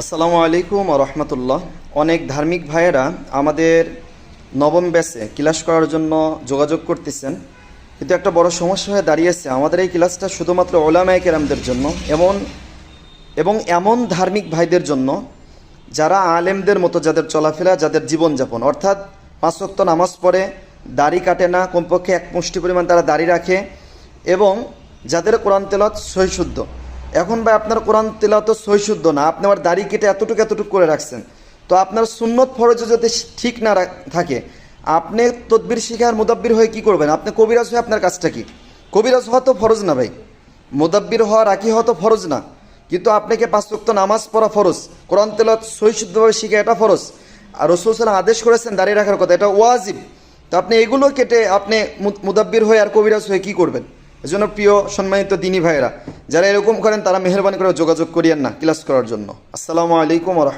আসসালামু আলাইকুম রহমতুল্লাহ। অনেক ধার্মিক ভাইয়েরা আমাদের নবম ব্যাচে ক্লাস করার জন্য যোগাযোগ করতেছেন, কিন্তু একটা বড় সমস্যা হয়ে দাঁড়িয়েছে। আমাদের এই ক্লাসটা শুধুমাত্র ওলামায়ে কেরামদের জন্য এবং এমন ধার্মিক ভাইদের জন্য যারা আলেমদের মতো, যাদের চলাফেরা, যাদের জীবনযাপন, অর্থাৎ 5 ওয়াক্ত নামাজ পড়ে, দাড়ি কাটে না, কমপক্ষে এক মুষ্টি পরিমাণ তারা দাড়ি রাখে, এবং যাদের কোরআন তেলাওয়াত সহিশুদ্ধ। এখন ভাই আপনার কোরআন তেলাওয়াত সহিশুদ্ধ না, আপনি আবার দাড়ি কেটে এতটুকু করে রাখছেন, তো আপনার সুন্নত ফরজ যদি ঠিক না থাকে, আপনি তদবির শিখার মুদাব্বির হয়ে কি করবেন? আপনি কবিরাজ হয়ে আপনার কাজটা কি? কবিরাজ হওয়া তো ফরজ না ভাই, মুদাব্বির হওয়া, রাখি হওয়া তো ফরজ না, কিন্তু আপনাকে 5 ওয়াক্ত নামাজ পড়া ফরজ, কোরআন তেলাওয়াত সহিশুদ্ধভাবে শিখা এটা ফরজ, আর রাসূল সাল্লাল্লাহু আলাইহি ওয়াসাল্লাম আদেশ করেছেন দাড়ি রাখার কথা, এটা ওয়াজিব। তো আপনি এগুলো কেটে আপনি মুদাব্বির হয়ে আর কবিরাজ হয়ে কি করবেন? এজন্য প্রিয় সম্মানিত দিনী ভাইয়েরা, যারা এরকম করেন তারা মেহেরবানি করে যোগাযোগ করিয়েন না ক্লাস করার জন্য। আসসালামু আলাইকুম ওয়া রাহমাতুল্লাহ।